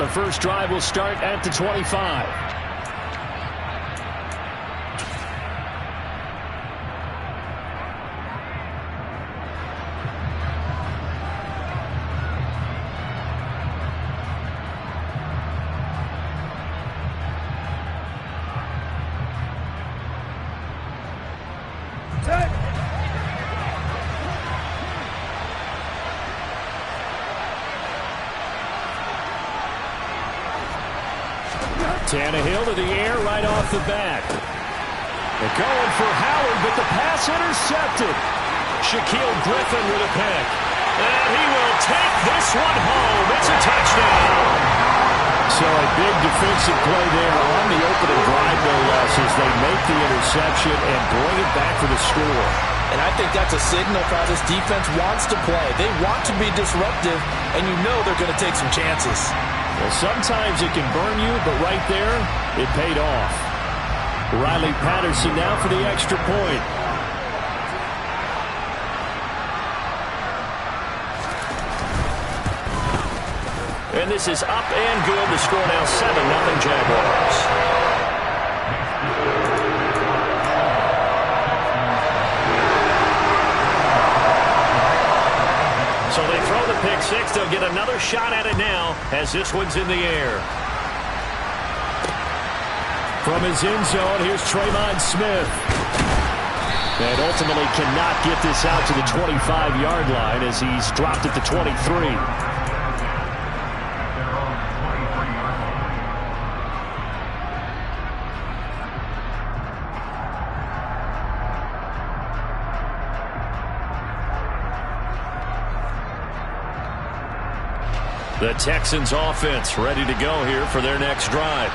The first drive will start at the 25. Tannehill to the air right off the bat. They're going for Howard, but the pass intercepted. Shaquill Griffin with a pick. And he will take this one home. It's a touchdown. So a big defensive play there on the opening drive, no less, as they make the interception and bring it back for the score. And I think that's a signal for how this defense wants to play. They want to be disruptive, and you know they're going to take some chances. Well, sometimes it can burn you, but right there, it paid off. Riley Patterson now for the extra point. And this is up and good. The score now 7-0 Jaguars. So they throw the pick six. They'll get another shot at it now as this one's in the air. From his end zone, here's Tremon Smith. And ultimately cannot get this out to the 25-yard line as he's dropped at the 23. The Texans offense ready to go here for their next drive.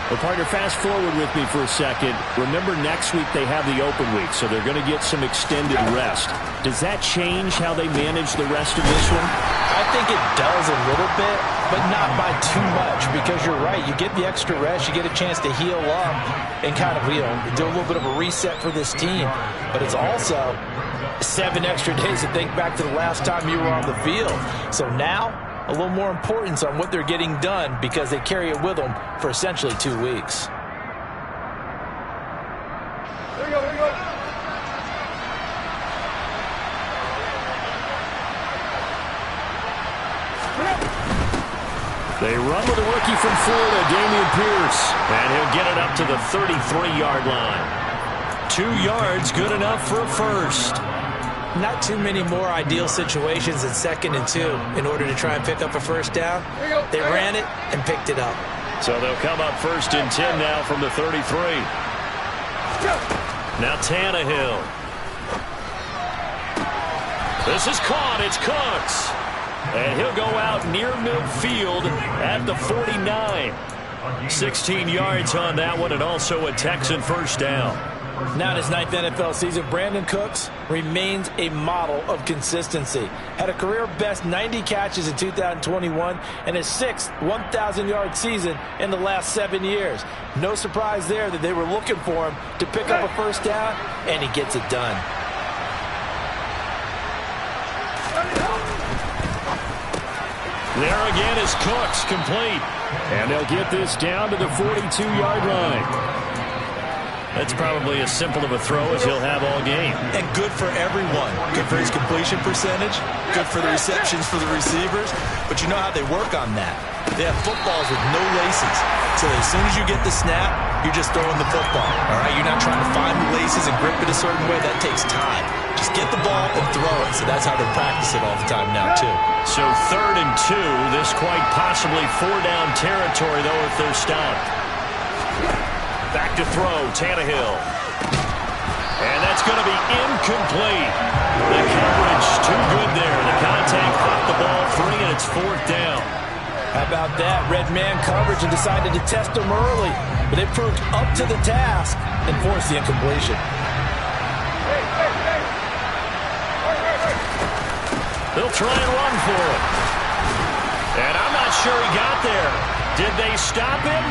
Well, partner, fast forward with me for a second. Remember, next week they have the open week, so they're going to get some extended rest. Does that change how they manage the rest of this one? I think it does a little bit, but not by too much, because you're right. You get the extra rest. You get a chance to heal up and kind of, do a little bit of a reset for this team. But it's also 7 extra days to think back to the last time you were on the field. So now, a little more importance on what they're getting done because they carry it with them for essentially 2 weeks. There you go, there you go. They run with a rookie from Florida, Dameon Pierce, and he'll get it up to the 33-yard line. 2 yards, good enough for a first. Not too many more ideal situations in 2nd and 2 in order to try and pick up a first down. They ran it and picked it up. So they'll come up 1st and 10 now from the 33. Now Tannehill. This is caught. It's Cooks. And he'll go out near midfield at the 49. 16 yards on that one, and also a Texan first down. Now in his 9th NFL season, Brandon Cooks remains a model of consistency. Had a career-best 90 catches in 2021 and his 6th 1,000-yard season in the last 7 years. No surprise there that they were looking for him to pick up a first down, and he gets it done. There again is Cooks, complete. And they'll get this down to the 42-yard line. That's probably as simple of a throw as he'll have all game. And good for everyone. Good for his completion percentage. Good for the receptions for the receivers. But you know how they work on that. They have footballs with no laces. So as soon as you get the snap, you're just throwing the football. All right, you're not trying to find the laces and grip it a certain way. That takes time. Just get the ball and throw it. So that's how they practice it all the time now, too. So 3rd and 2. This quite possibly 4-down territory, though, if they're stopped. Back to throw, Tannehill. And that's going to be incomplete. The coverage too good there. The contact caught the ball free, and it's 4th down. How about that? Red man coverage and decided to test him early. But they proved up to the task and forced the incompletion. They'll try and run for it. And I'm not sure he got there. Did they stop him?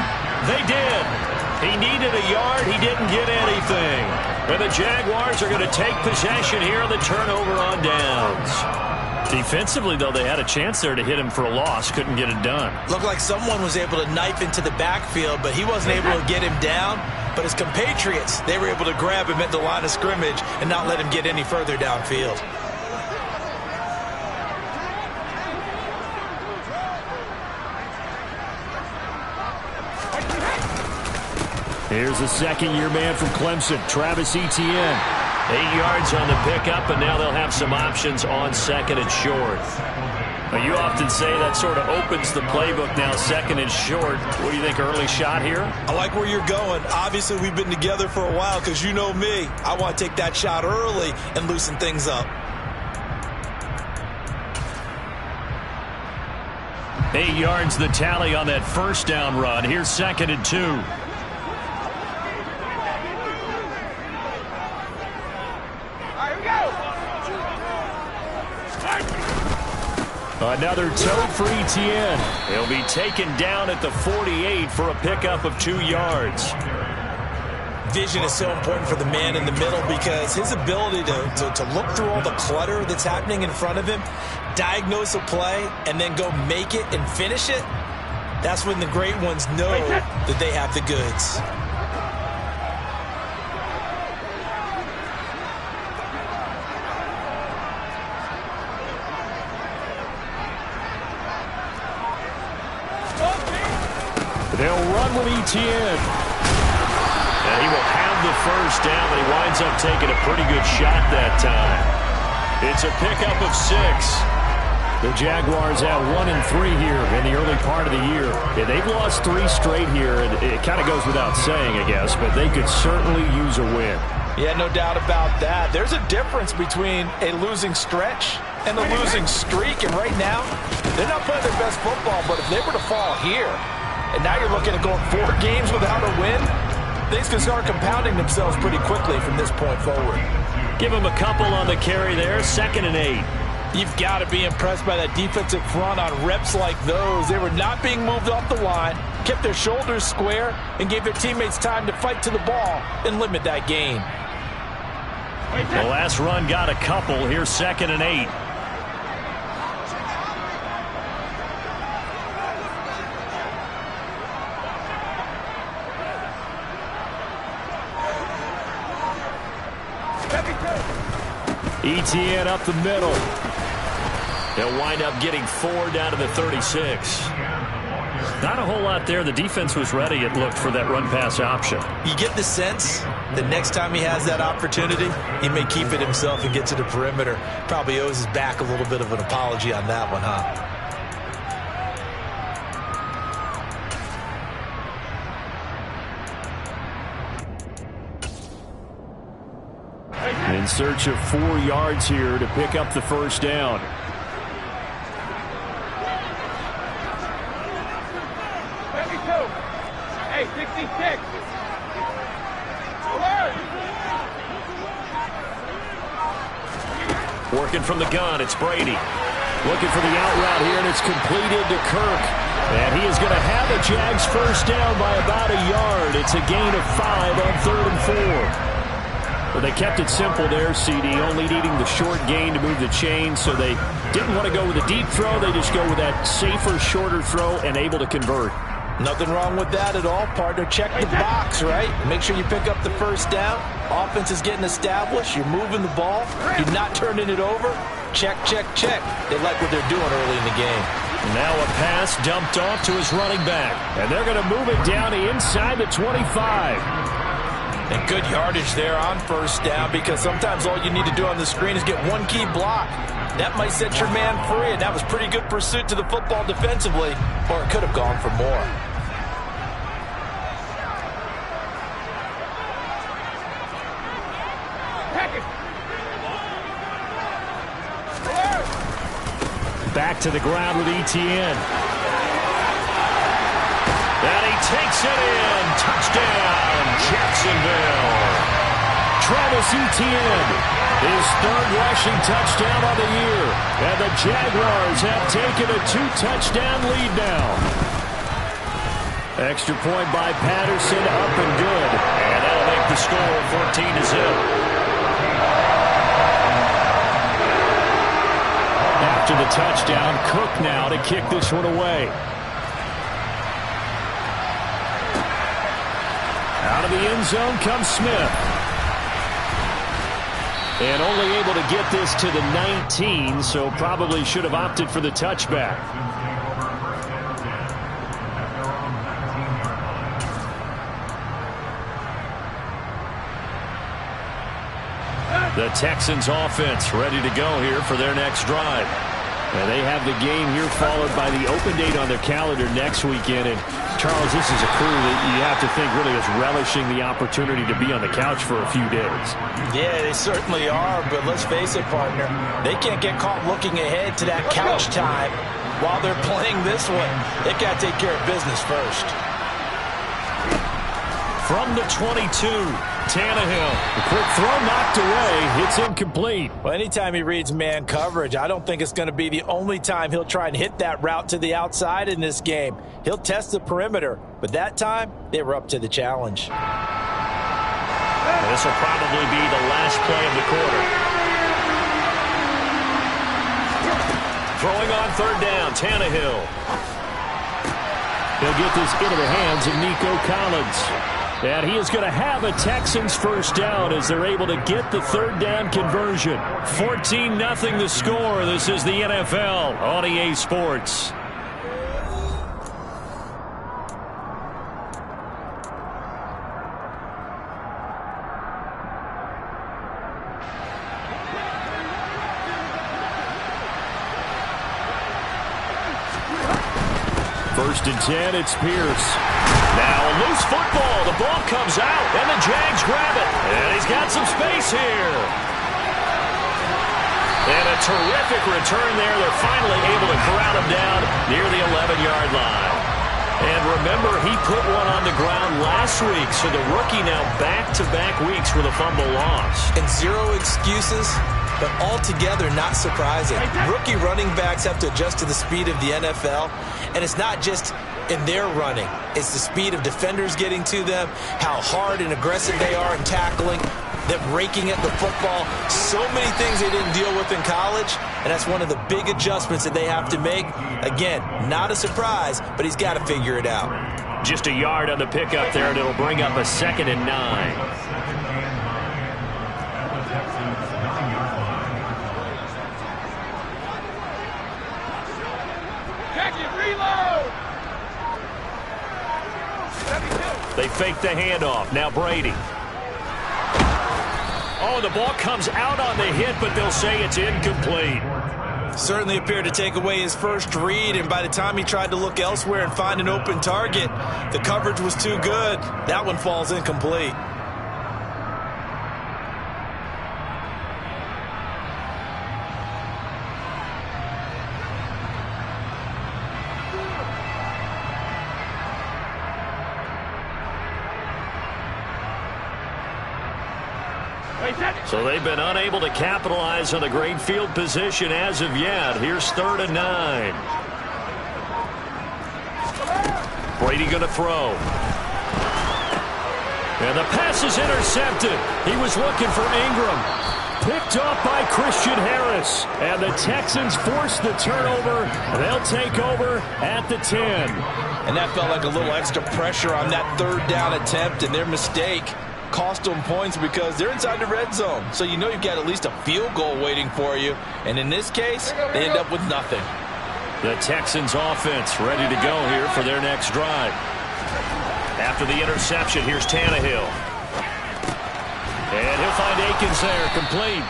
They did. He needed a yard. He didn't get anything. And the Jaguars are going to take possession here on the turnover on downs. Defensively, though, they had a chance there to hit him for a loss. Couldn't get it done. Looked like someone was able to knife into the backfield, but he wasn't able to get him down. But his compatriots, they were able to grab him at the line of scrimmage and not let him get any further downfield. Here's the second-year man from Clemson, Travis Etienne. 8 yards on the pickup, and now they'll have some options on second and short. Now, you often say that sort of opens the playbook now, second and short. What do you think, early shot here? I like where you're going. Obviously, we've been together for a while because you know me. I want to take that shot early and loosen things up. 8 yards the tally on that first down run. Here's second and 2. Another tote for Etienne. He'll be taken down at the 48 for a pickup of 2 yards. Vision is so important for the man in the middle because his ability to look through all the clutter that's happening in front of him, diagnose a play, and then go make it and finish it, that's when the great ones know that they have the goods. They'll run with Etienne. And he will have the first down, but he winds up taking a pretty good shot that time. It's a pickup of 6. The Jaguars have 1-3 here in the early part of the year. Yeah, they've lost 3 straight here, and it kind of goes without saying, I guess, but they could certainly use a win. Yeah, no doubt about that. There's a difference between a losing stretch and a losing streak, and right now, they're not playing their best football, but if they were to fall here, and now you're looking at going 4 games without a win, things can start compounding themselves pretty quickly from this point forward. Give them a couple on the carry there, second and 8. You've got to be impressed by that defensive front on reps like those. They were not being moved off the line, kept their shoulders square, and gave their teammates time to fight to the ball and limit that gain. The last run got a couple. Here's second and 8. Etienne up the middle. They'll wind up getting 4 down to the 36. Not a whole lot there. The defense was ready, it looked, for that run-pass option. You get the sense that next time he has that opportunity, he may keep it himself and get to the perimeter. Probably owes his back a little bit of an apology on that one, huh? In search of 4 yards here to pick up the first down. Hey, 66. Working from the gun, it's Brady. Looking for the out route here, and it's completed to Kirk. And he is going to have the Jags first down by about a yard. It's a gain of 5 on 3rd and 4. Well, they kept it simple there, CD, only needing the short gain to move the chain, so they didn't want to go with a deep throw. They just go with that safer, shorter throw and able to convert. Nothing wrong with that at all, partner. Check the box, right? Make sure you pick up the first down. Offense is getting established. You're moving the ball. You're not turning it over. Check, check, check. They like what they're doing early in the game. Now a pass dumped off to his running back, and they're going to move it down to inside the 25. And good yardage there on first down, because sometimes all you need to do on the screen is get one key block. That might set your man free, and that was pretty good pursuit to the football defensively, or it could have gone for more. Back to the ground with Etienne. And he takes it in. Touchdown, Jacksonville. Travis Etienne, his 3rd rushing touchdown of the year. And the Jaguars have taken a 2-touchdown lead now. Extra point by Patterson, up and good. And that'll make the score 14-0. after the touchdown. Cook now to kick this one away. Out of the end zone comes Smith. And only able to get this to the 19, so probably should have opted for the touchback. The Texans offense ready to go here for their next drive. And they have the game here followed by the open date on their calendar next weekend. And Charles, this is a crew that you have to think really is relishing the opportunity to be on the couch for a few days. Yeah, they certainly are, but let's face it, partner. They can't get caught looking ahead to that couch time while they're playing this one. They got to take care of business first. From the 22, Tannehill. The quick throw knocked away. It's incomplete. Well, anytime he reads man coverage, I don't think it's going to be the only time he'll try and hit that route to the outside in this game. He'll test the perimeter, but that time they were up to the challenge. This will probably be the last play of the quarter. Throwing on third down, Tannehill. He'll get this into the hands of Nico Collins. And he is going to have a Texans first down as they're able to get the third down conversion. 14-0 the score. This is the NFL on EA Sports. First and 10, it's Pierce. Now a loose football. The ball comes out, and the Jags grab it. And he's got some space here. And a terrific return there. They're finally able to corral him down near the 11-yard line. And remember, he put one on the ground last week, so the rookie now back-to-back weeks with a fumble loss. And zero excuses, but altogether not surprising. Rookie running backs have to adjust to the speed of the NFL, and it's not just in their running. It's the speed of defenders getting to them, how hard and aggressive they are in tackling, them raking at the football. So many things they didn't deal with in college, and that's one of the big adjustments that they have to make. Again, not a surprise, but he's got to figure it out. Just a yard on the pickup there, and it'll bring up a 2nd and 9. They fake the handoff. Now Brady. Oh, the ball comes out on the hit, but they'll say it's incomplete. Certainly appeared to take away his first read, and by the time he tried to look elsewhere and find an open target, the coverage was too good. That one falls incomplete. So they've been unable to capitalize on a great field position as of yet. Here's 3rd and 9. Brady going to throw. And the pass is intercepted. He was looking for Ingram. Picked off by Christian Harris. And the Texans force the turnover. They'll take over at the 10. And that felt like a little extra pressure on that 3rd down attempt, and their mistake cost them points because they're inside the red zone. So you know you've got at least a field goal waiting for you. And in this case, they end up with nothing. The Texans offense ready to go here for their next drive. After the interception, here's Tannehill. And he'll find Akins there, complete.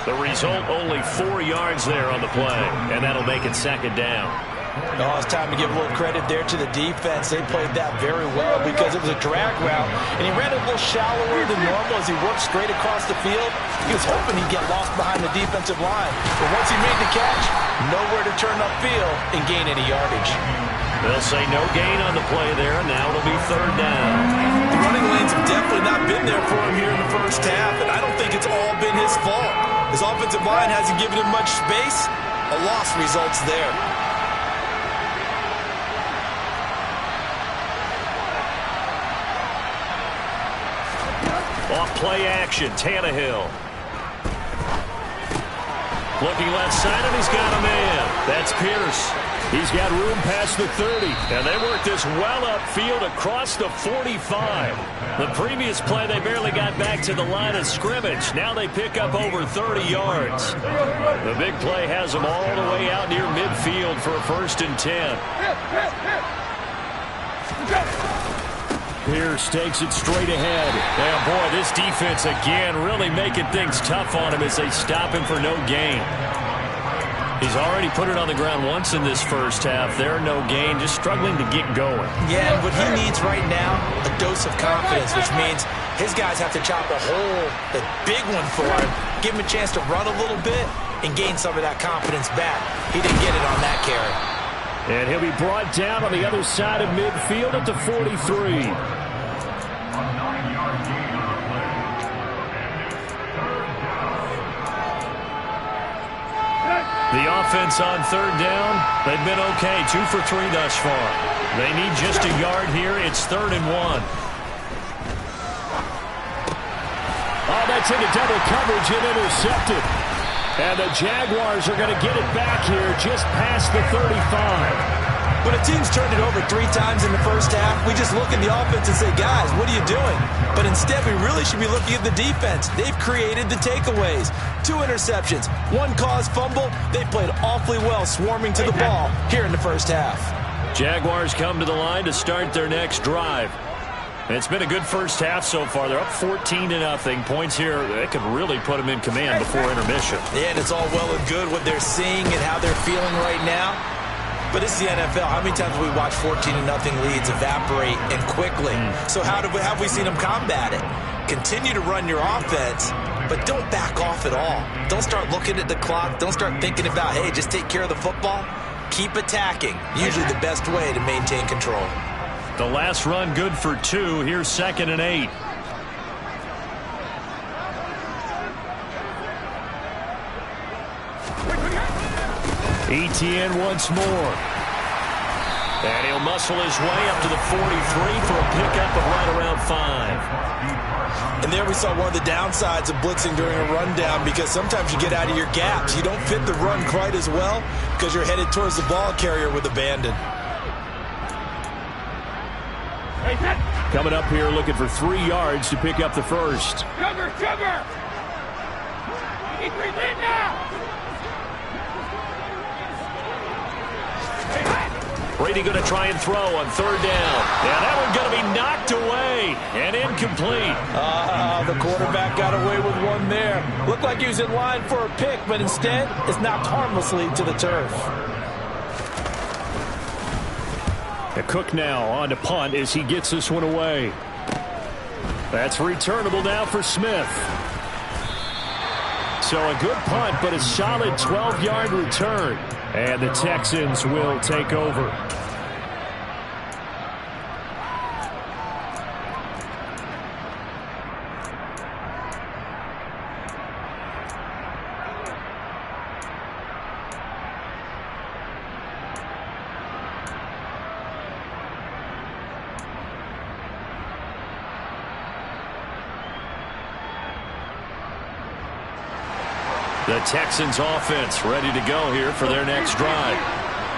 The result, only 4 yards there on the play. And that'll make it 2nd down. Oh, it's time to give a little credit there to the defense. They played that very well because it was a drag route, and he ran a little shallower than normal as he worked straight across the field. He was hoping he'd get lost behind the defensive line, but once he made the catch, nowhere to turn upfield and gain any yardage. They'll say no gain on the play there, and now it'll be 3rd down. The running lanes have definitely not been there for him here in the first half, and I don't think it's all been his fault. His offensive line hasn't given him much space. A loss results there. Off play action, Tannehill. Looking left side, and he's got a man. That's Pierce. He's got room past the 30. And they work this well upfield across the 45. The previous play, they barely got back to the line of scrimmage. Now they pick up over 30 yards. The big play has them all the way out near midfield for a 1st and 10. Pierce takes it straight ahead. And boy, this defense again really making things tough on him as they stop him for no gain. He's already put it on the ground once in this first half. There, no gain, just struggling to get going. Yeah, and what he needs right now, a dose of confidence, which means his guys have to chop a hole, a big one for him, give him a chance to run a little bit and gain some of that confidence back. He didn't get it on that carry. And he'll be brought down on the other side of midfield at the 43. The offense on 3rd down, they've been okay. 2 for 3 thus far. They need just a yard here. It's 3rd and 1. Oh, that's into double coverage and intercepted. And the Jaguars are going to get it back here just past the 35. When a team's turned it over 3 times in the first half, we just look at the offense and say, guys, what are you doing? But instead, we really should be looking at the defense. They've created the takeaways. 2 interceptions, 1 caused fumble. They played awfully well swarming to the ball here in the first half. Jaguars come to the line to start their next drive. It's been a good first half so far. They're up 14-0. Points here, that could really put them in command before intermission. Yeah, and it's all well and good what they're seeing and how they're feeling right now. But it's the NFL. How many times have we watched 14-0 leads evaporate and quickly? So how have we seen them combat it? Continue to run your offense, but don't back off at all. Don't start looking at the clock. Don't start thinking about, hey, just take care of the football. Keep attacking. Usually the best way to maintain control. The last run good for 2. Here's 2nd and 8. Etienne once more. And he'll muscle his way up to the 43 for a pickup of right around 5. And there we saw one of the downsides of blitzing during a rundown, because sometimes you get out of your gaps. You don't fit the run quite as well because you're headed towards the ball carrier with abandon. Coming up here looking for 3 yards to pick up the first. Cover! Keep your lead now! Brady going to try and throw on 3rd down. And that one going to be knocked away and incomplete. The quarterback got away with one there. Looked like he was in line for a pick, but instead it's knocked harmlessly to the turf. The Cook now on to punt as he gets this one away. That's returnable now for Smith. So a good punt, but a solid 12-yard return. And the Texans will take over. The Texans offense ready to go here for their next drive.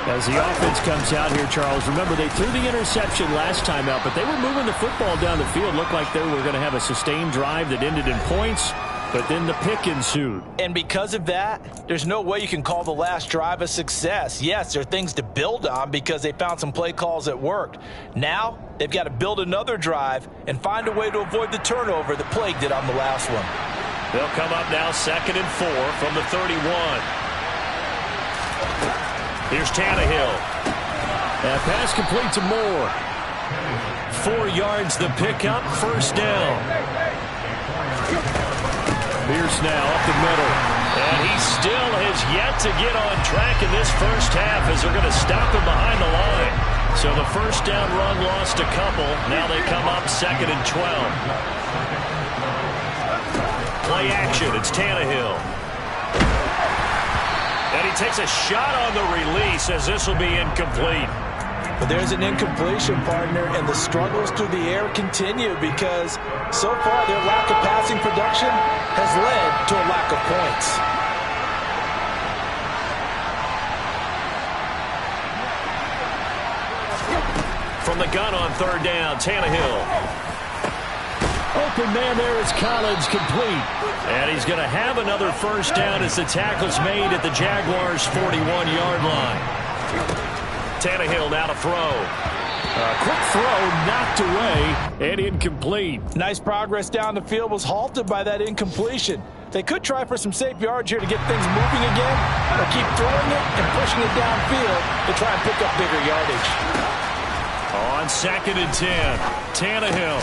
As the offense comes out here, Charles, remember they threw the interception last time out, but they were moving the football down the field. Looked like they were going to have a sustained drive that ended in points, but then the pick ensued. And because of that, there's no way you can call the last drive a success. Yes, there are things to build on because they found some play calls that worked. Now, they've got to build another drive and find a way to avoid the turnover that plagued it on the last one. They'll come up now 2nd and 4 from the 31. Here's Tannehill. And pass complete to Moore. 4 yards the pickup, 1st down. Pierce now up the middle. And he still has yet to get on track in this first half as they're going to stop him behind the line. So the 1st down run lost a couple. Now they come up 2nd and 12. Play action, it's Tannehill. And he takes a shot on the release as this will be incomplete. But there's an incompletion, partner, and the struggles through the air continue because so far their lack of passing production has led to a lack of points. From the gun on third down, Tannehill. Open man there is Collins, complete. And he's going to have another first down as the tackle's made at the Jaguars' 41-yard line. Tannehill now to throw. A quick throw knocked away and incomplete. Nice progress down the field, was halted by that incompletion. They could try for some safe yards here to get things moving again, or keep throwing it and pushing it downfield to try and pick up bigger yardage. On 2nd and 10, Tannehill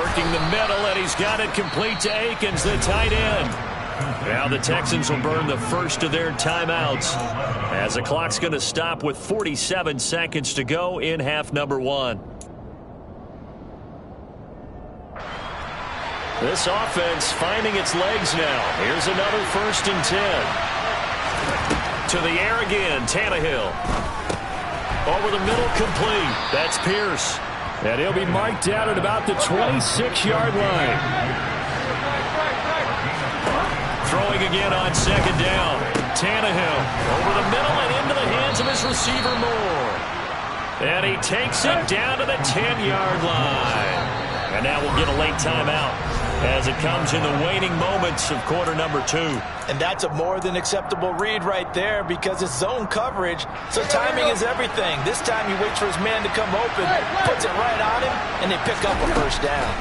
working the middle, and he's got it complete to Akins, the tight end. Now the Texans will burn the first of their timeouts as the clock's going to stop with 47 seconds to go in half number 1. This offense finding its legs now. Here's another 1st and 10. To the air again, Tannehill. Over the middle, complete. That's Pierce. And he'll be marked down at about the 26-yard line. Throwing again on 2nd down. Tannehill over the middle and into the hands of his receiver Moore. And he takes it down to the 10-yard line. And now we'll get a late timeout as it comes in the waning moments of quarter number 2. And that's a more than acceptable read right there because it's zone coverage, so timing is everything. This time he waits for his man to come open, puts it right on him, and they pick up a first down.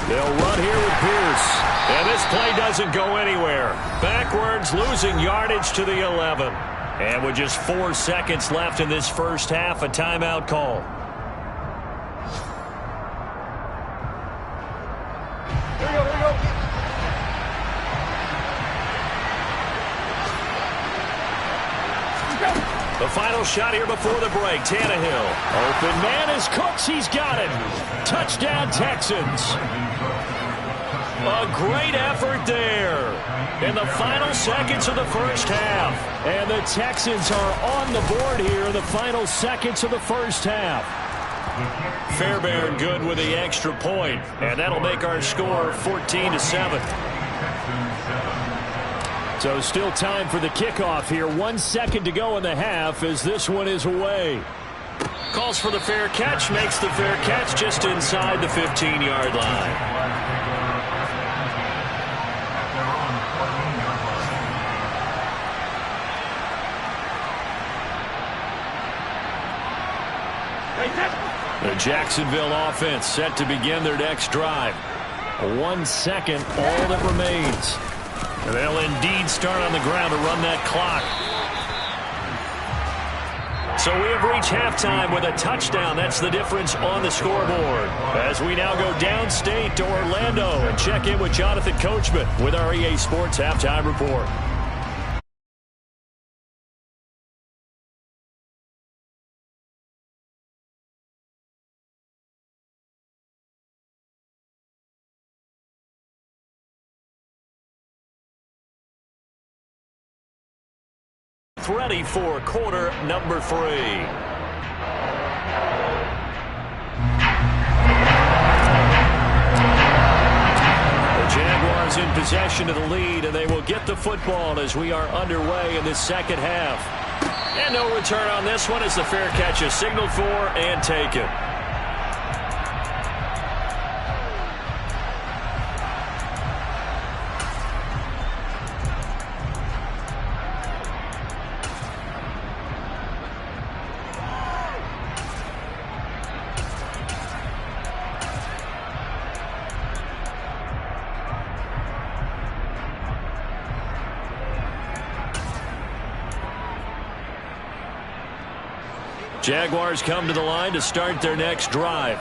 They'll run here with Pierce. And this play doesn't go anywhere. Backwards, losing yardage to the 11. And with just 4 seconds left in this first half, a timeout call. Here we go. The final shot here before the break. Tannehill. Open man is Cooks. He's got it. Touchdown, Texans. A great effort there in the final seconds of the first half. And the Texans are on the board here in the final seconds of the first half. Fairbairn good with the extra point, and that'll make our score 14-7. So still time for the kickoff here. 1 second to go in the half as this one is away. Calls for the fair catch, makes the fair catch just inside the 15-yard line. The Jacksonville offense set to begin their next drive. 1 second, all that remains. And they'll indeed start on the ground to run that clock. So we have reached halftime with a touchdown. That's the difference on the scoreboard. As we now go downstate to Orlando and check in with Jonathan Coachman with our EA Sports Halftime Report. Ready for quarter number 3. The Jaguars in possession of the lead, and they will get the football as we are underway in this second half. And no return on this one as the fair catch is signaled for and taken. Jaguars come to the line to start their next drive.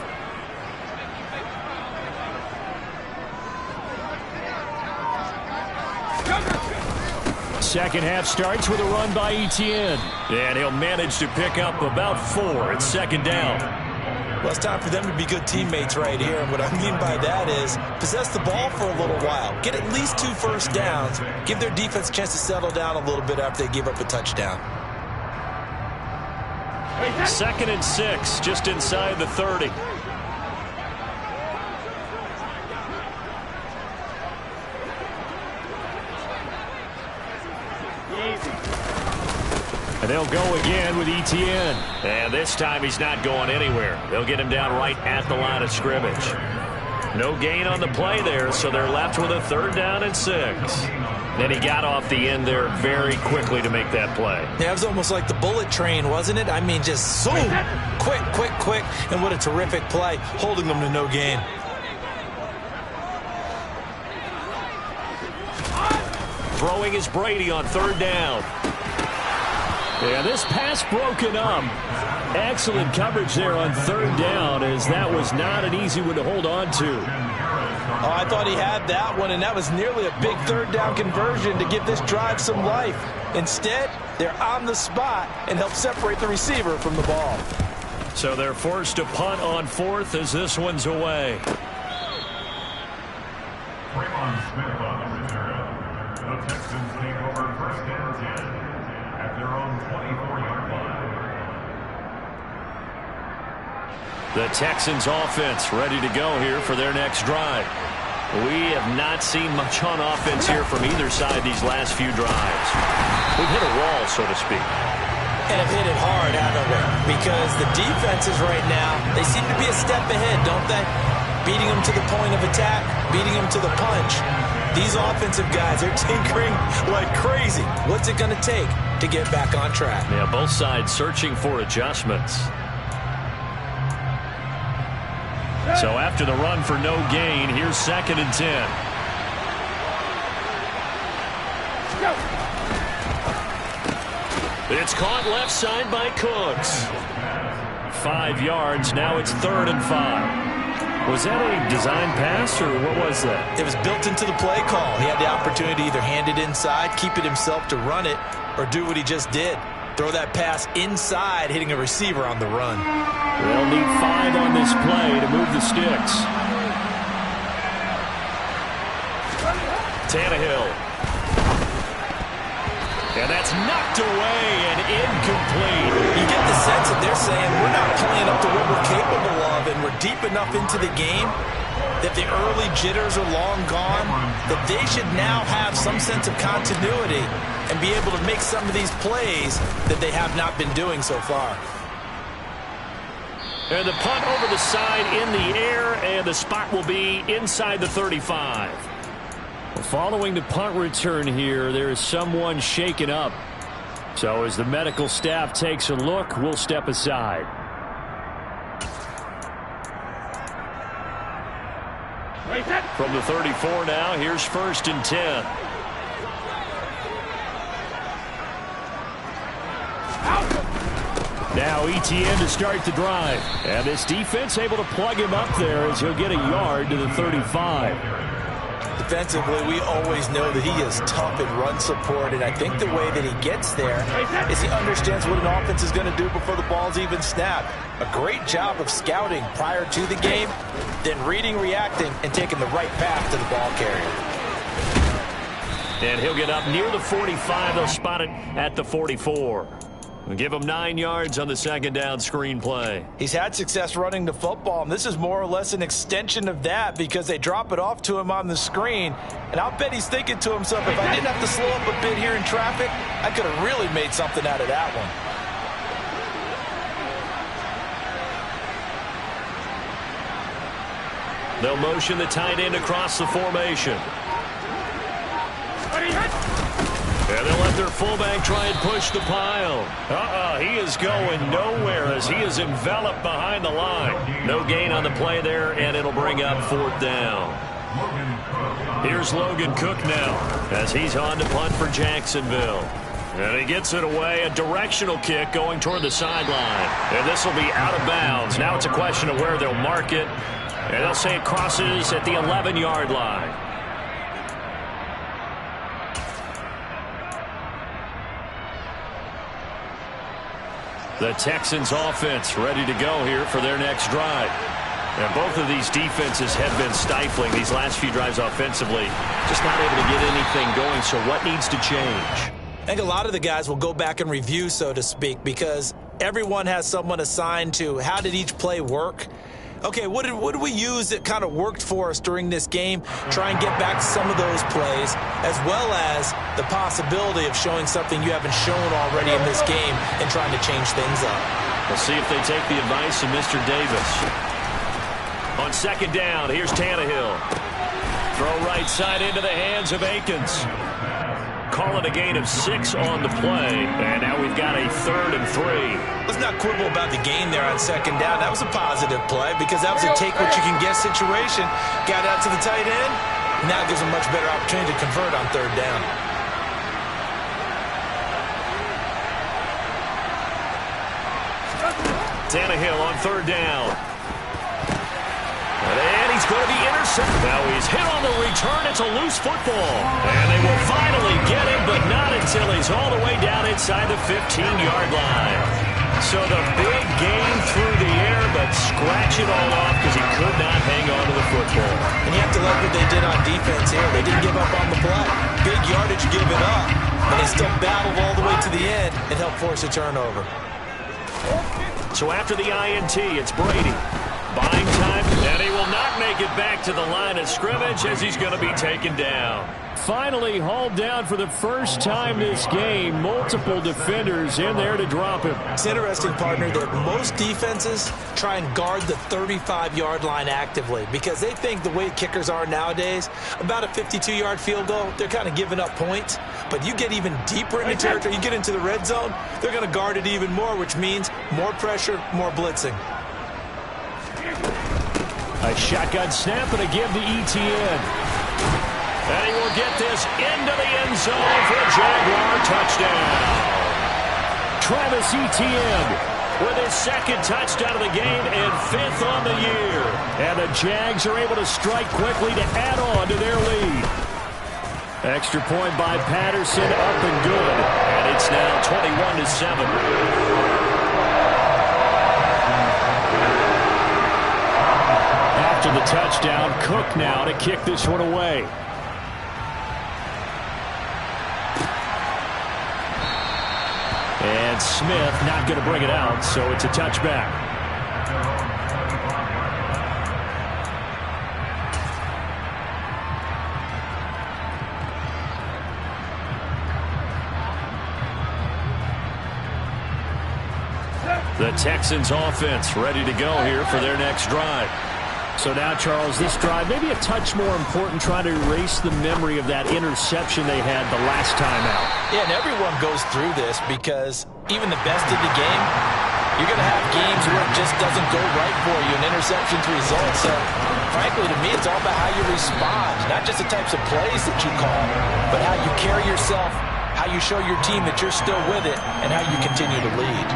Second half starts with a run by Etienne. And he'll manage to pick up about 4 at second down. Well, it's time for them to be good teammates right here. And what I mean by that is possess the ball for a little while. Get at least 2 first downs. Give their defense a chance to settle down a little bit after they give up a touchdown. 2nd and 6, just inside the 30. And they'll go again with Etienne. And this time he's not going anywhere. They'll get him down right at the line of scrimmage. No gain on the play there, so they're left with a 3rd down and 6. Then he got off the end there very quickly to make that play. Yeah, it was almost like the bullet train, wasn't it? I mean, just so quick, quick, quick. And what a terrific play, holding them to no gain. Throwing is Brady on 3rd down. Yeah, this pass broken up. Excellent coverage there on 3rd down, as that was not an easy one to hold on to. Oh, I thought he had that one, and that was nearly a big 3rd down conversion to give this drive some life. Instead, they're on the spot and help separate the receiver from the ball. So they're forced to punt on 4th as this one's away. Smith on the return. The Texans take over 1st and 10 at their own 24-yard line. The Texans offense ready to go here for their next drive. We have not seen much on offense here from either side these last few drives. We've hit a wall, so to speak. And have hit it hard, haven't we? Because the defenses right now, they seem to be a step ahead, don't they? Beating them to the point of attack, beating them to the punch. These offensive guys, they're tinkering like crazy. What's it going to take to get back on track? Yeah, both sides searching for adjustments. So after the run for no gain, here's 2nd and 10. It's caught left side by Cooks. 5 yards. Now it's 3rd and 5. Was that a design pass, or what was that? It was built into the play call. He had the opportunity to either hand it inside, keep it himself to run it, or do what he just did. Throw that pass inside, hitting a receiver on the run. They'll need 5 on this play to move the sticks. Tannehill. And that's knocked away and incomplete. You get the sense that they're saying we're not playing up to what we're capable of, and we're deep enough into the game that the early jitters are long gone, that they should now have some sense of continuity and be able to make some of these plays that they have not been doing so far. And the punt over the side in the air, and the spot will be inside the 35. Following the punt return here, there is someone shaken up. So as the medical staff takes a look, we'll step aside. From the 34 now, here's 1st and 10. Now Etienne to start the drive. And this defense able to plug him up there as he'll get a yard to the 35. Defensively, we always know that he is tough in run support, and I think the way that he gets there is he understands what an offense is going to do before the ball's even snapped. A great job of scouting prior to the game, then reading, reacting, and taking the right path to the ball carrier. And he'll get up near the 45. They'll spot it at the 44. We'll give him 9 yards on the 2nd down screen play. He's had success running the football, and this is more or less an extension of that because they drop it off to him on the screen. And I'll bet he's thinking to himself, if I didn't have to slow up a bit here in traffic, I could have really made something out of that one. They'll motion the tight end across the formation. And they'll let their fullback try and push the pile. He is going nowhere as he is enveloped behind the line. No gain on the play there, and it'll bring up 4th down. Here's Logan Cook now as he's on to punt for Jacksonville. And he gets it away, a directional kick going toward the sideline. And this will be out of bounds. Now it's a question of where they'll mark it. And they'll say it crosses at the 11-yard line. The Texans offense ready to go here for their next drive. And both of these defenses have been stifling these last few drives offensively. Just not able to get anything going, so what needs to change? I think a lot of the guys will go back and review, so to speak, because everyone has someone assigned to how did each play work. okay, what did we use that kind of worked for us during this game? Try and get back to some of those plays, as well as the possibility of showing something you haven't shown already in this game and trying to change things up. We'll see if they take the advice of Mr. Davis. On second down, here's Tannehill. Throw right side into the hands of Akins. Call it a gain of 6 on the play, and now we've got a 3rd and 3. Let's not quibble about the gain there on second down. That was a positive play because that was a take-what-you-can-get situation. Got out to the tight end. Now gives them much better opportunity to convert on 3rd down. Tannehill on 3rd down. And he's going to be intercepted. Now he's hit on the return. It's a loose football. And they will finally get him, but not until he's all the way down inside the 15-yard line. So the big gain through the air, but scratch it all off because he could not hang on to the football. And you have to like what they did on defense here. They didn't give up on the play. Big yardage given up, but they still battled all the way to the end and helped force a turnover. So after the INT, it's Brady. Buying time, and he will not make it back to the line of scrimmage as he's going to be taken down. Finally hauled down for the first time this game. Multiple defenders in there to drop him. It's interesting, partner, that most defenses try and guard the 35-yard line actively because they think the way kickers are nowadays, about a 52-yard field goal, they're kind of giving up points. But you get even deeper into territory, you get into the red zone, they're going to guard it even more, which means more pressure, more blitzing. A shotgun snap and a give to Etienne. And he will get this into the end zone for a Jaguar touchdown. Travis Etienne with his 2nd touchdown of the game and 5th on the year. And the Jags are able to strike quickly to add on to their lead. Extra point by Patterson, up and good. And it's now 21-7. After the touchdown, Cook now to kick this one away. And Smith not going to bring it out, so it's a touchback. The Texans offense ready to go here for their next drive. So now, Charles, this drive maybe a touch more important, trying to erase the memory of that interception they had the last time out. Yeah, and everyone goes through this because even the best of the game, you're going to have games where it just doesn't go right for you, and interceptions result. So, frankly, to me, it's all about how you respond, not just the types of plays that you call, but how you carry yourself, how you show your team that you're still with it, and how you continue to lead.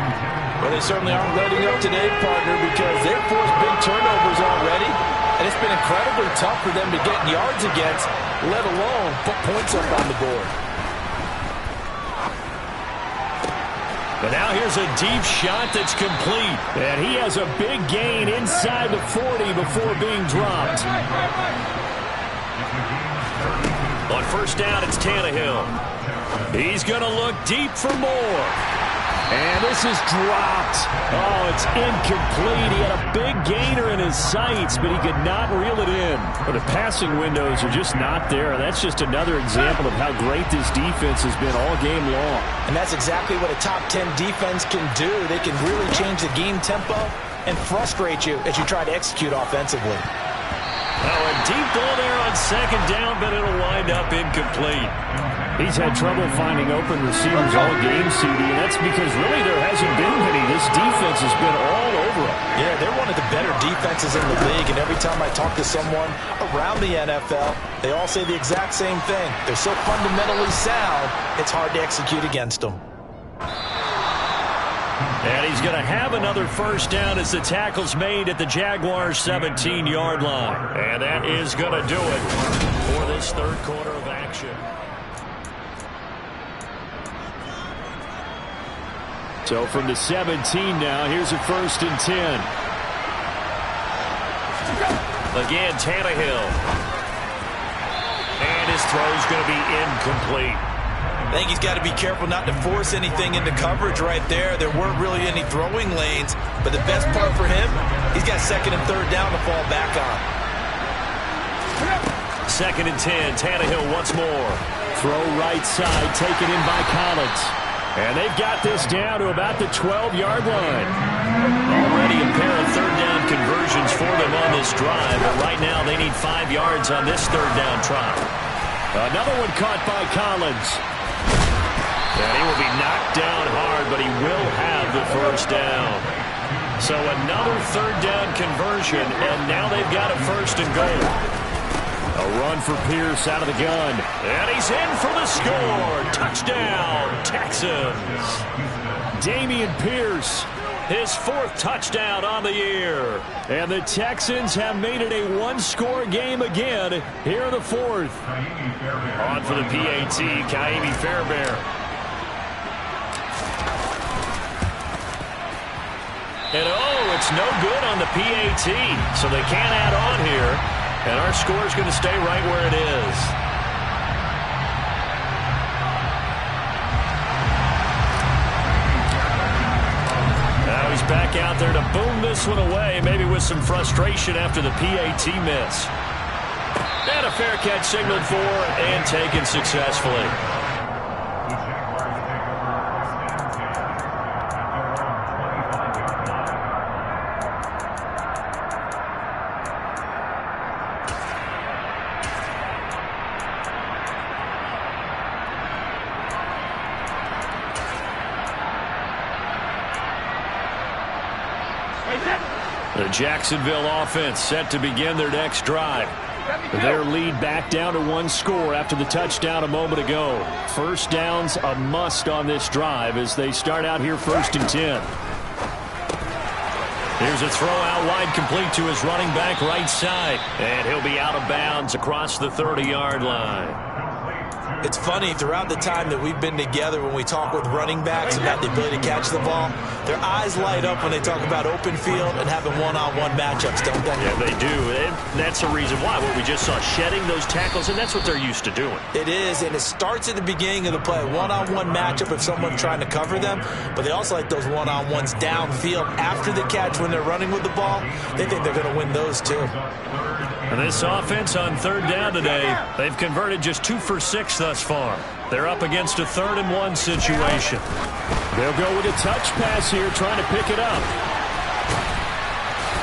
Well, they certainly aren't letting up today, partner, because they've forced big turnovers already, and it's been incredibly tough for them to get yards against, let alone put points up on the board. But now here's a deep shot that's complete, and he has a big gain inside the 40 before being dropped. On 1st down, it's Tannehill. He's going to look deep for more. And this is dropped. Oh, it's incomplete. He had a big gainer in his sights, but he could not reel it in. But the passing windows are just not there. That's just another example of how great this defense has been all game long. And that's exactly what a top 10 defense can do. They can really change the game tempo and frustrate you as you try to execute offensively. Oh, a deep ball there on 2nd down, but it'll wind up incomplete. He's had trouble finding open receivers all game, CD, and that's because really there hasn't been many. This defense has been all over him. Yeah, they're one of the better defenses in the league, and every time I talk to someone around the NFL, they all say the exact same thing. They're so fundamentally sound, it's hard to execute against them. And he's going to have another 1st down as the tackle's made at the Jaguars' 17-yard line. And that is going to do it for this 3rd quarter of action. So from the 17 now, here's a 1st and 10. Again, Tannehill. And his throw's going to be incomplete. I think he's got to be careful not to force anything into coverage right there. There weren't really any throwing lanes, but the best part for him, He's got second and third down to fall back on. 2nd and 10. Tannehill once more. Throw right side, taken in by Collins. And they've got this down to about the 12-yard line. Already a pair of third down conversions for them on this drive, but right now they need 5 yards on this third down try. Another one caught by Collins. And he will be knocked down hard, but he will have the first down. So another third down conversion, and now they've got a 1st and goal. A run for Pierce out of the gun. And he's in for the score. Touchdown, Texans. Dameon Pierce, his 4th touchdown on the year. And the Texans have made it a one-score game again here in the 4th. On for the PAT, Ka'imi Fairbairn. And oh, it's no good on the PAT. So they can't add on here. And our score is going to stay right where it is. Now he's back out there to boom this one away, maybe with some frustration after the PAT miss. And a fair catch signaled for and taken successfully. The Jacksonville offense set to begin their next drive. Their lead back down to 1 score after the touchdown a moment ago. 1st down's a must on this drive as they start out here 1st and 10. Here's a throw out wide, complete to his running back right side. And he'll be out of bounds across the 30-yard line. It's funny, throughout the time that we've been together, when we talk with running backs about the ability to catch the ball, their eyes light up when they talk about open field and having one-on-one matchups, don't they? Yeah, they do. And that's the reason why. What we just saw, shedding those tackles, and that's what they're used to doing. It is, and it starts at the beginning of the play. One-on-one matchup if someone's trying to cover them, but they also like those one-on-ones downfield after the catch when they're running with the ball. They think they're going to win those, too. And this offense on 3rd down today, they've converted just 2 for 6 thus far. They're up against a 3rd and 1 situation. They'll go with a touch pass here, trying to pick it up.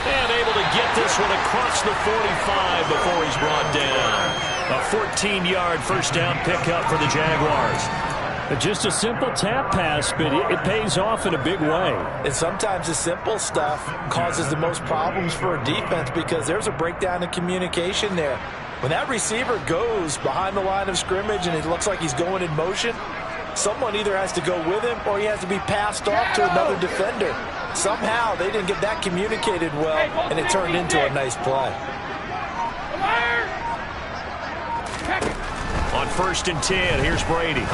And able to get this one across the 45 before he's brought down. A 14-yard first down pickup for the Jaguars. Just a simple tap pass, but it pays off in a big way. And sometimes the simple stuff causes the most problems for a defense because there's a breakdown in communication there. When that receiver goes behind the line of scrimmage and it looks like he's going in motion, someone either has to go with him or he has to be passed off to another defender. Somehow they didn't get that communicated well, and it turned into a nice play. On 1st and 10, here's Brady.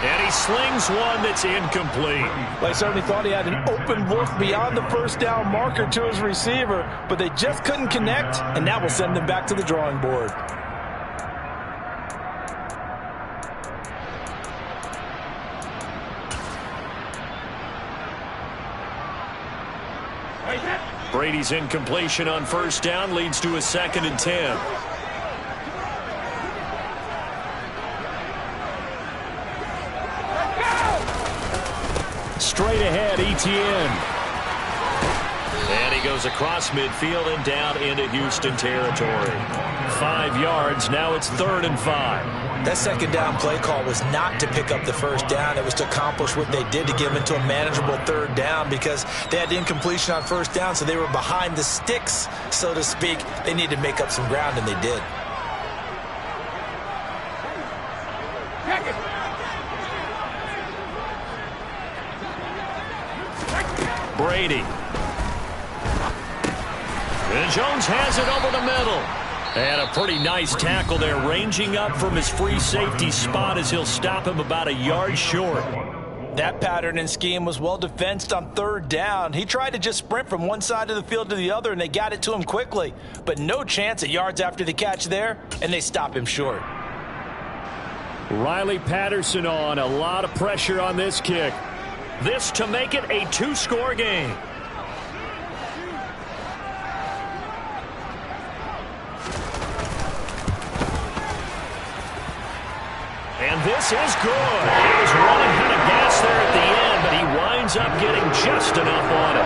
And he slings one that's incomplete. They certainly thought he had an open look beyond the first down marker to his receiver, but they just couldn't connect, and that will send them back to the drawing board. Brady's incompletion on 1st down leads to a 2nd and 10. Straight ahead, Etienne. And he goes across midfield and down into Houston territory. 5 yards, now it's 3rd and 5. That 2nd down play call was not to pick up the 1st down. It was to accomplish what they did to get them into a manageable 3rd down because they had incompletion on 1st down, so they were behind the sticks, so to speak. They needed to make up some ground, and they did. Brady. And Jones has it over the middle. And a pretty nice tackle there, ranging up from his free safety spot as he'll stop him about a yard short. That pattern and scheme was well defensed on 3rd down. He tried to just sprint from one side of the field to the other, and they got it to him quickly. But no chance at yards after the catch there, and they stop him short. Riley Patterson on. A lot of pressure on this kick. This to make it a 2-score game. And this is good. He was running out of gas there at the end, but he winds up getting just enough on it.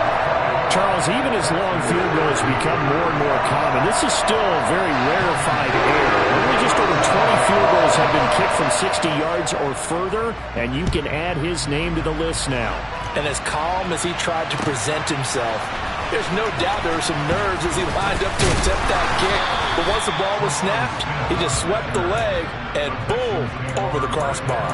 Charles, even as long field goals become more and more common, this is still a very rarefied error. Only just over 20 field goals have been kicked from 60 yards or further, and you can add his name to the list now. And as calm as he tried to present himself, there's no doubt there were some nerves as he lined up to attempt that kick. But once the ball was snapped, he just swept the leg and boom, over the crossbar.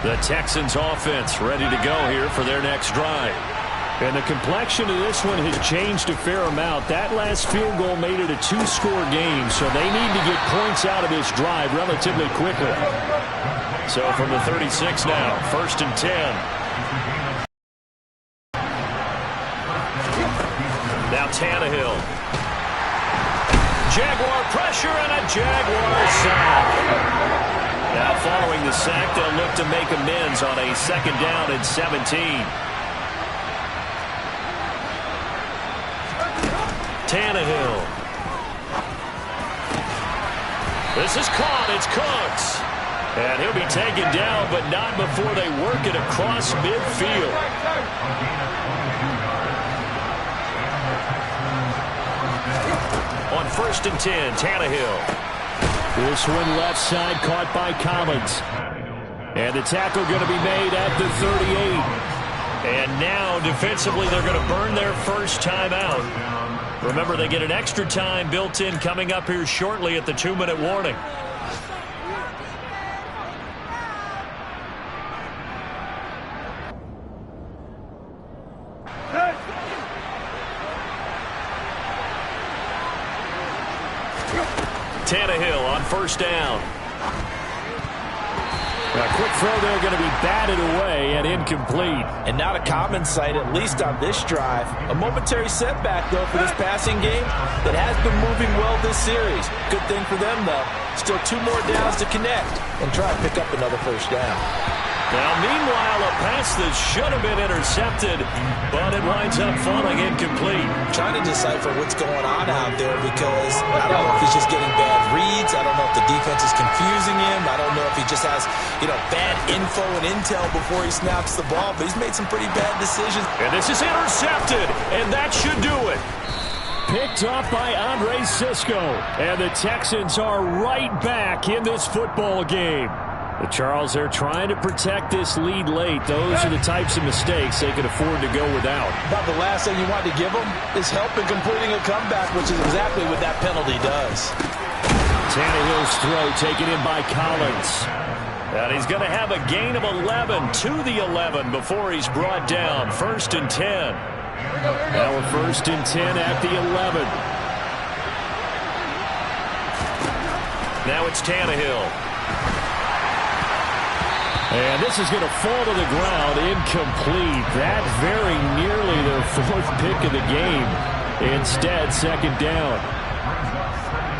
The Texans offense ready to go here for their next drive. And the complexion of this one has changed a fair amount. That last field goal made it a two-score game, so they need to get points out of this drive relatively quickly. So from the 36 now, 1st and 10. Now Tannehill. Jaguar pressure and a Jaguar sack. Now following the sack, they'll look to make amends on a 2nd down and 17. Tannehill. This is caught. It's Cooks. And he'll be taken down, but not before they work it across midfield. On 1st and 10, Tannehill. This one left side caught by Collins. And the tackle going to be made at the 38. And now defensively they're going to burn their first time out. Remember, they get an extra time built in coming up here shortly at the 2-minute warning. Tannehill on 1st down. A quick throw there going to be batted away and incomplete. And not a common sight, at least on this drive. A momentary setback, though, for this passing game that has been moving well this series. Good thing for them, though. Still 2 more downs to connect and try to pick up another 1st down. Now, meanwhile, a pass that should have been intercepted, but it winds up falling incomplete. Trying to decipher what's going on out there because I don't know if he's just getting bad reads. I don't know if the defense is confusing him. I don't know if he just has, bad info and intel before he snaps the ball, but he's made some pretty bad decisions. And this is intercepted, and that should do it. Picked up by Andre Cisco. And the Texans are right back in this football game. But Charles, they're trying to protect this lead late. Those are the types of mistakes they could afford to go without. About the last thing you want to give them is help in completing a comeback, which is exactly what that penalty does. Tannehill's throw taken in by Collins. And he's going to have a gain of 11 to the 11 before he's brought down. 1st and 10. Now a 1st and 10 at the 11. Now it's Tannehill. And this is going to fall to the ground, incomplete. That very nearly their 4th pick of the game. Instead, 2nd down.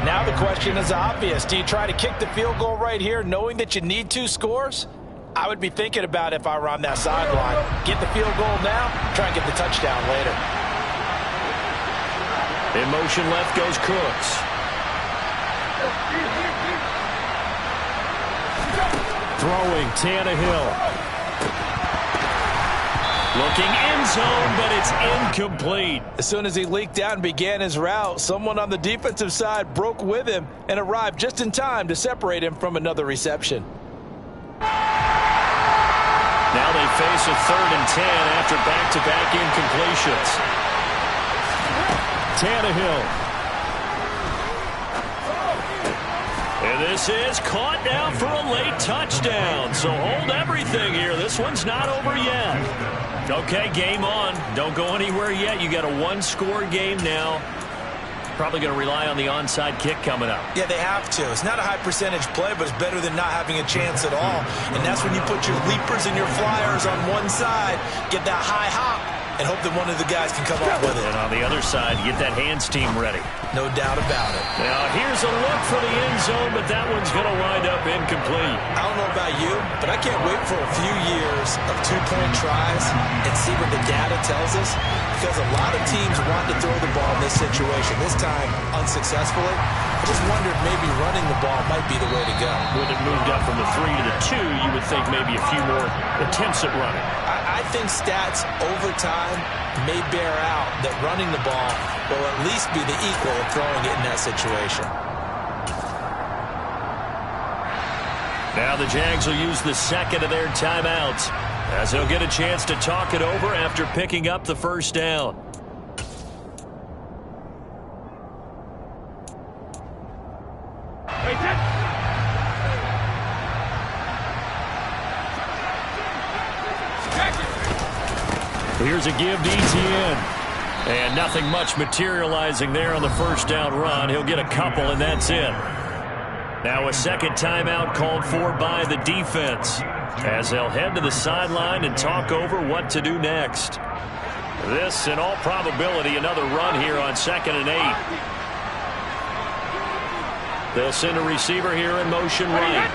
Now the question is obvious. Do you try to kick the field goal right here knowing that you need 2 scores? I would be thinking about it if I were on that sideline. Get the field goal now, try and get the touchdown later. In motion left goes Cooks. Throwing, Tannehill. Looking end zone, but it's incomplete. As soon as he leaked out and began his route, someone on the defensive side broke with him and arrived just in time to separate him from another reception. Now they face a 3rd and 10 after back-to-back incompletions. Tannehill. And this is caught now for a late touchdown. So hold everything here. This one's not over yet. Okay, game on. Don't go anywhere yet. You got a 1-score game now. Probably going to rely on the onside kick coming up. Yeah, they have to. It's not a high percentage play, but it's better than not having a chance at all. And that's when you put your leapers and your flyers on one side, get that high hop, and hope that one of the guys can come up with it. And on the other side, get that hands team ready. No doubt about it. Now, here's a look for the end zone, but that one's going to wind up incomplete. I don't know about you, but I can't wait for a few years of two-point tries and see what the data tells us, because a lot of teams want to throw the ball in this situation, this time unsuccessfully. I just wonder if maybe running the ball might be the way to go. When it moved up from the 3 to the 2, you would think maybe a few more attempts at running. I think stats over time may bear out that running the ball will at least be the equal of throwing it in that situation. Now the Jags will use the second of their timeouts as they'll get a chance to talk it over after picking up the first down. Here's a give to Etienne. And nothing much materializing there on the first down run. He'll get a couple, and that's it. Now a second timeout called for by the defense as they'll head to the sideline and talk over what to do next. This, in all probability, another run here on 2nd and 8. They'll send a receiver here in motion right.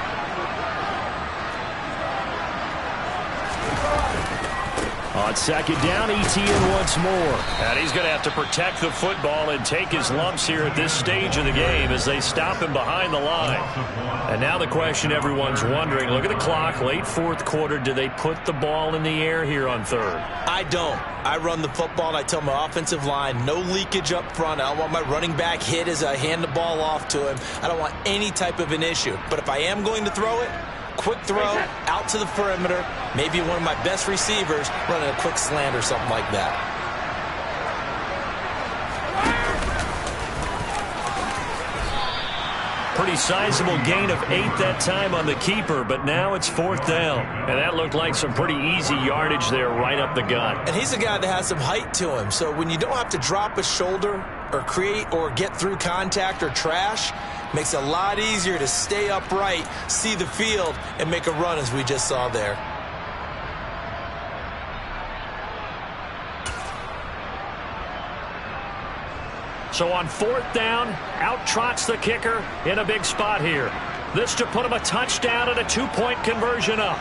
On second down, Etienne once more. And he's going to have to protect the football and take his lumps here at this stage of the game as they stop him behind the line. And now the question everyone's wondering, look at the clock, late fourth quarter, do they put the ball in the air here on third? I don't. I run the football, and I tell my offensive line, no leakage up front. I don't want my running back hit as I hand the ball off to him. I don't want any type of an issue. But if I am going to throw it, quick throw out to the perimeter, maybe one of my best receivers running a quick slant or something like that. Pretty sizable gain of 8 that time on the keeper, but now it's 4th down. And that looked like some pretty easy yardage there right up the gut. And he's a guy that has some height to him, so when you don't have to drop a shoulder or create or get through contact or trash, makes it a lot easier to stay upright, see the field, and make a run as we just saw there. So on 4th down, out trots the kicker in a big spot here. This to put him a touchdown and a 2-point conversion up.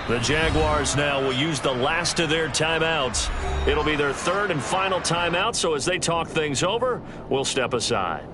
The Jaguars now will use the last of their timeouts. It'll be their 3rd and final timeout, so as they talk things over, we'll step aside.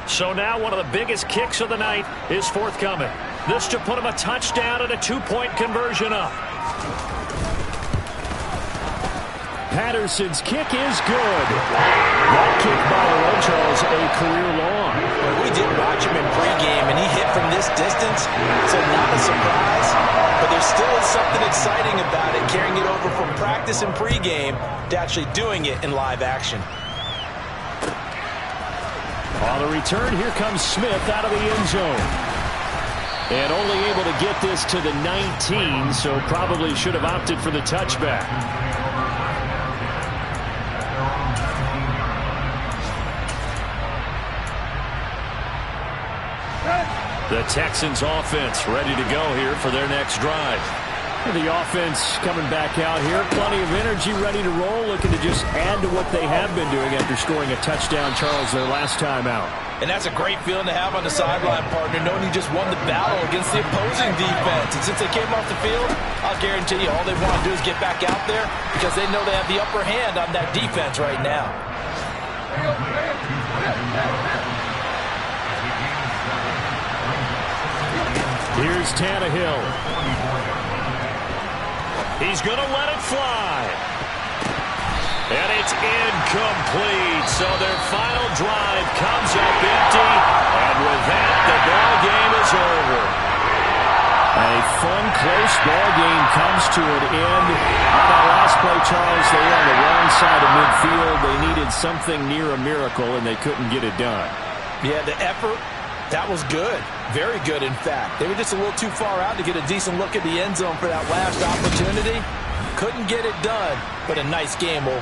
So now one of the biggest kicks of the night is forthcoming. This to put him a touchdown and a 2-point conversion up. Patterson's kick is good. That kick by the way, Charles, a career long. Well, we did watch him in pregame, and he hit from this distance, so not a surprise. But there still is something exciting about it, carrying it over from practice and pregame to actually doing it in live action. On the return, here comes Smith out of the end zone. And only able to get this to the 19, so probably should have opted for the touchback. The Texans offense ready to go here for their next drive. The offense coming back out here. Plenty of energy, ready to roll, looking to just add to what they have been doing after scoring a touchdown, Charles, their last time out. And that's a great feeling to have on the sideline, partner, knowing you just won the battle against the opposing defense. And since they came off the field, I'll guarantee you all they want to do is get back out there because they know they have the upper hand on that defense right now. Here's Tannehill. He's going to let it fly. it's incomplete. So their final drive comes up empty. And with that, the ball game is over. A fun, close ball game comes to an end. On that last play, Charles, they were on the wrong side of midfield. They needed something near a miracle, and they couldn't get it done. Yeah, the effort, that was good. Very good, in fact. They were just a little too far out to get a decent look at the end zone for that last opportunity. Couldn't get it done, but a nice game overall.